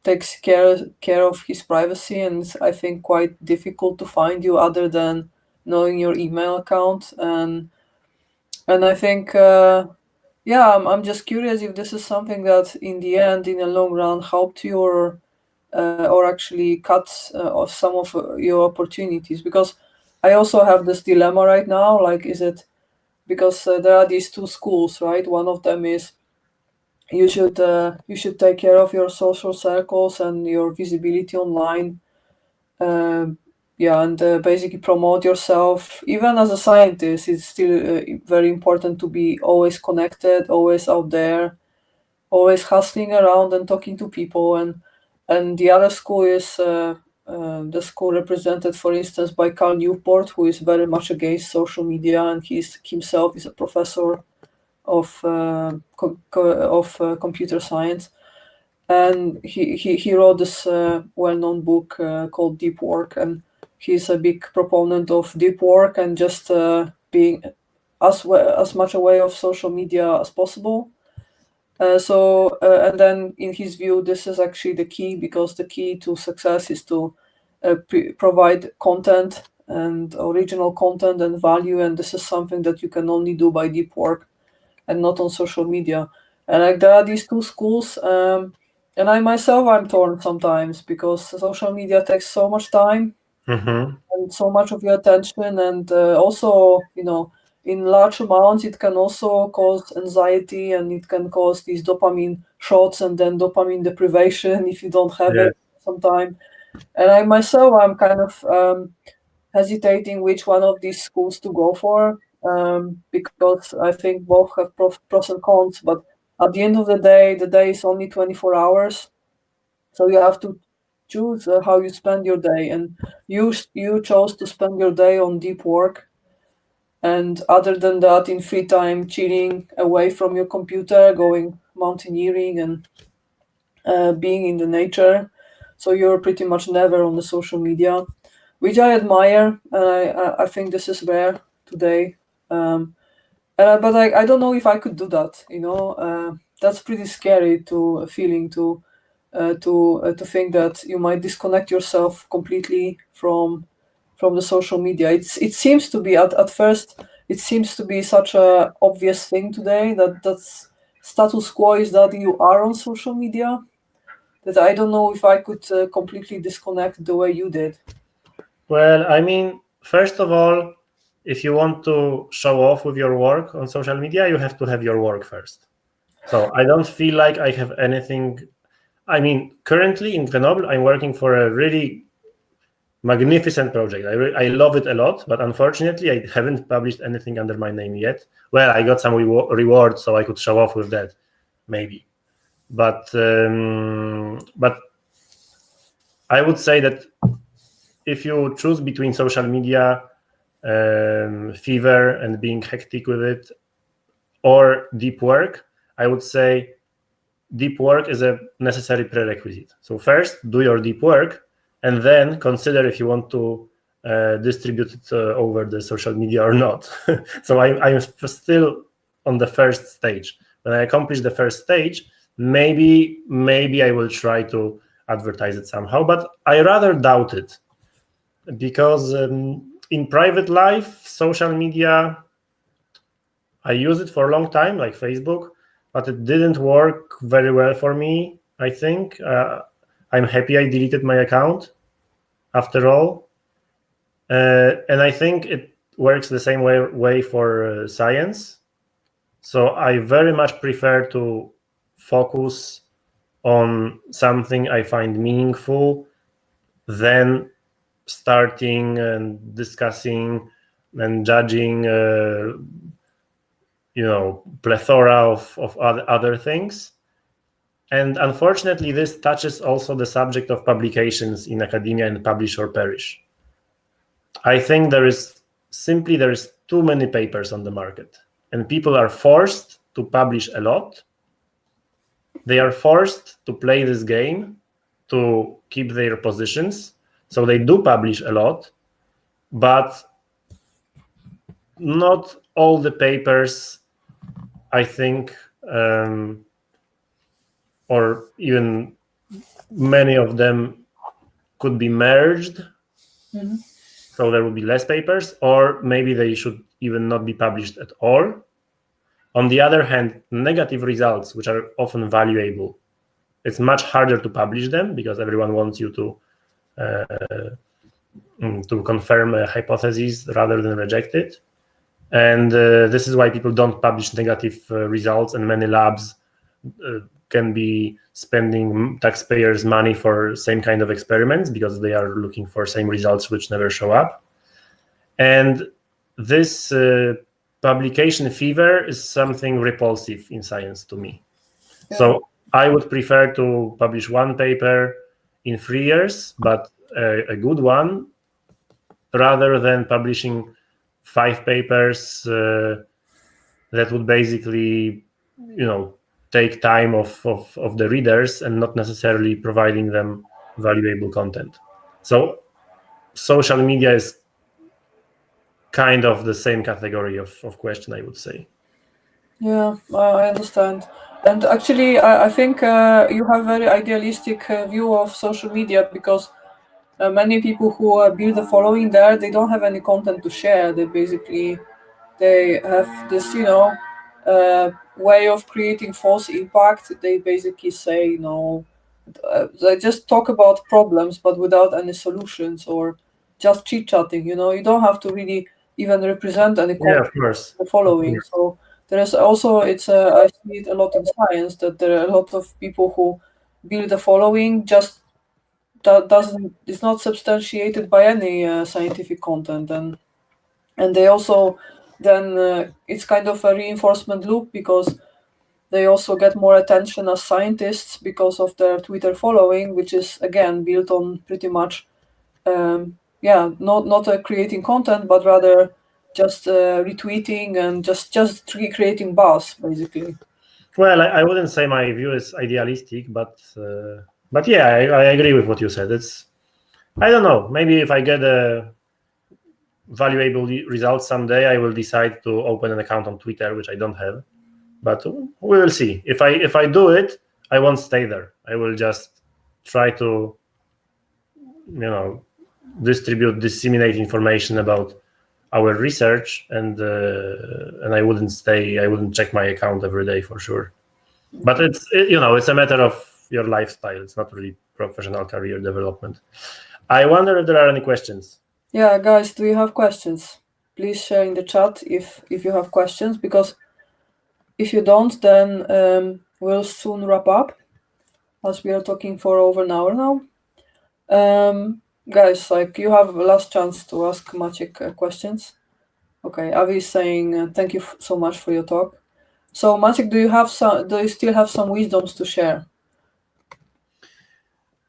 takes care of his privacy, and it's, I think, quite difficult to find you other than knowing your email account. And I think I'm just curious if this is something that in the end, in the long run, helped you or actually cuts off some of your opportunities. Because I also have this dilemma right now, like, is it because there are these two schools, right? One of them is you should take care of your social circles and your visibility online, and basically promote yourself. Even as a scientist, it's still very important to be always connected, always out there, always hustling around and talking to people. And the other school is the school represented, for instance, by Carl Newport, who is very much against social media, and himself is a professor of computer science, and he wrote this well-known book called Deep Work. And he's a big proponent of deep work and just being as much aware of social media as possible. And then in his view, this is actually the key, because the key to success is to provide content and original content and value, and this is something that you can only do by deep work and not on social media. And like there are these two schools, and I myself, I'm torn sometimes, because social media takes so much time and so much of your attention, and also, in large amounts it can also cause anxiety, and it can cause these dopamine shots and then dopamine deprivation if you don't have it sometime. And I myself, I'm kind of hesitating which one of these schools to go for, because I think both have pros and cons. But at the end of the day is only 24 hours, so you have to choose how you spend your day. And you chose to spend your day on deep work, and other than that, in free time, chilling away from your computer, going mountaineering and being in the nature. So you're pretty much never on the social media, which I admire, and I think this is rare today. But I don't know if I could do that. That's pretty scary to feeling to think that you might disconnect yourself completely from the social media. It seems to be at first, it seems to be such a obvious thing today that's status quo is that you are on social media, that I don't know if I could completely disconnect the way you did. Well, I mean, first of all, if you want to show off with your work on social media, you have to have your work first. So I don't feel like I have anything. I mean, currently in Grenoble, I'm working for a really magnificent project. I love it a lot, but unfortunately, I haven't published anything under my name yet. Well, I got some reward, so I could show off with that, maybe. But I would say that if you choose between social media fever and being hectic with it, or deep work, I would say deep work is a necessary prerequisite. So first, do your deep work, and then consider if you want to distribute it over the social media or not. So I'm still on the first stage. When I accomplish the first stage, maybe I will try to advertise it somehow, but I rather doubt it, because in private life, social media, I use it for a long time, like Facebook, but it didn't work very well for me, I think. I'm happy I deleted my account after all. And I think it works the same way for science. So I very much prefer to focus on something I find meaningful than starting and discussing and judging plethora of other things. And unfortunately, this touches also the subject of publications in academia and publish or perish. I think there is too many papers on the market, and people are forced to publish a lot. They are forced to play this game to keep their positions. So they do publish a lot, but not all the papers, I think, or even many of them could be merged. Mm-hmm. So there will be less papers, or maybe they should even not be published at all. On the other hand, negative results, which are often valuable, it's much harder to publish them because everyone wants you to confirm a hypothesis rather than reject it. And this is why people don't publish negative results, and many labs can be spending taxpayers' money for same kind of experiments because they are looking for same results which never show up. And this publication fever is something repulsive in science to me. Yeah. So I would prefer to publish one paper in 3 years, but a good one, rather than publishing 5 papers that would basically, take time of the readers and not necessarily providing them valuable content. So social media is kind of the same category of question, I would say. Yeah, I understand. And actually, I think you have very idealistic view of social media, because many people who build a following there, they don't have any content to share. They have this, way of creating false impact. They basically say, they just talk about problems, but without any solutions, or just chit chatting. You don't have to really even represent any Yeah, content of course. the following. So there is also, I see it a lot in science, that there are a lot of people who build a following, just that doesn't is not substantiated by any scientific content, and they also then it's kind of a reinforcement loop, because they also get more attention as scientists because of their Twitter following, which is again built on pretty much not creating content, but rather just retweeting and just creating buzz, basically. Well, I wouldn't say my view is idealistic, but yeah, I agree with what you said. I don't know. Maybe if I get a valuable results someday, I will decide to open an account on Twitter, which I don't have. But we will see. If I do it, I won't stay there. I will just try to, disseminate information about our research, and I wouldn't check my account every day for sure. But it's a matter of your lifestyle. It's not really professional career development. I wonder if there are any questions. Yeah, guys, do you have questions? Please share in the chat if you have questions, because if you don't, then we'll soon wrap up, as we are talking for over an hour now. Guys, you have a last chance to ask Maciek questions. Okay, Avi is saying thank you so much for your talk. So Maciek, do you still have some wisdoms to share?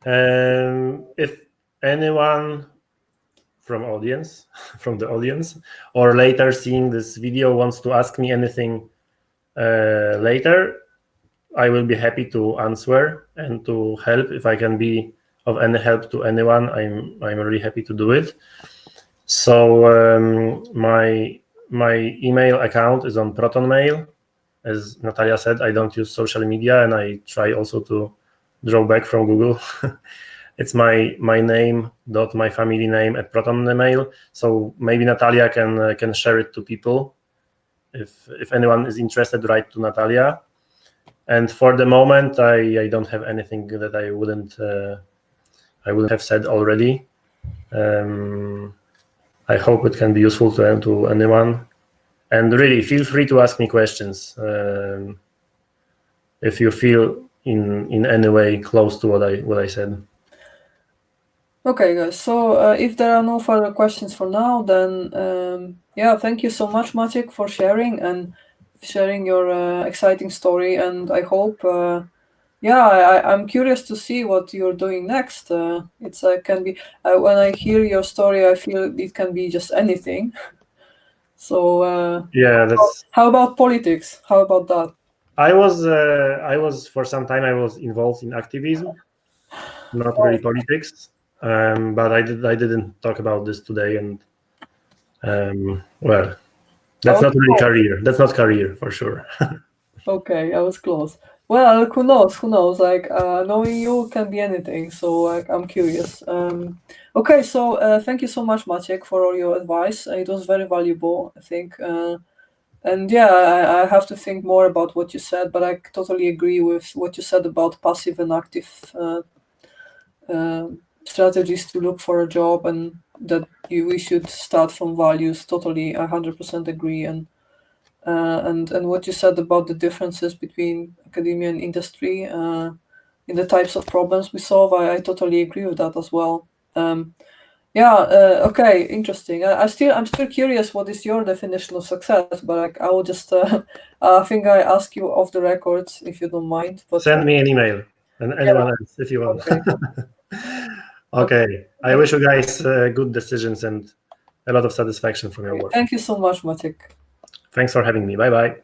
If anyone from the audience, or later seeing this video wants to ask me anything later, I will be happy to answer and to help. If I can be of any help to anyone, I'm really happy to do it. So my email account is on ProtonMail. As Natalia said, I don't use social media, and I try also to draw back from Google. It's my name dot my family name at ProtonMail. So maybe Natalia can share it to people. If anyone is interested, write to Natalia. And for the moment, I don't have anything that I wouldn't have said already. I hope it can be useful to anyone. And really, feel free to ask me questions if you feel in any way close to what I said. Okay, guys. So if there are no further questions for now, then thank you so much, Maciek, for sharing your exciting story. And I hope, I'm curious to see what you're doing next. It's can be when I hear your story, I feel it can be just anything. So how about politics? How about that? I was for some time I was involved in activism, not really politics, but I didn't talk about this today, and well, that's not really career. That's not career for sure. Okay, I was close. Well, who knows? Who knows? Knowing you can be anything. So I'm curious. Okay, so thank you so much, Maciek, for all your advice. It was very valuable, I think. And I have to think more about what you said, but I totally agree with what you said about passive and active strategies to look for a job, and that we should start from values. Totally, 100% agree. And what you said about the differences between academia and industry in the types of problems we solve, I totally agree with that as well. Okay, interesting. I'm still curious what is your definition of success, but I will just I think I ask you off the records if you don't mind. But send me an email, and anyone else if you want. Okay. Okay. I wish you guys good decisions and a lot of satisfaction from your work. Thank you so much, Maciek. Thanks for having me. Bye bye.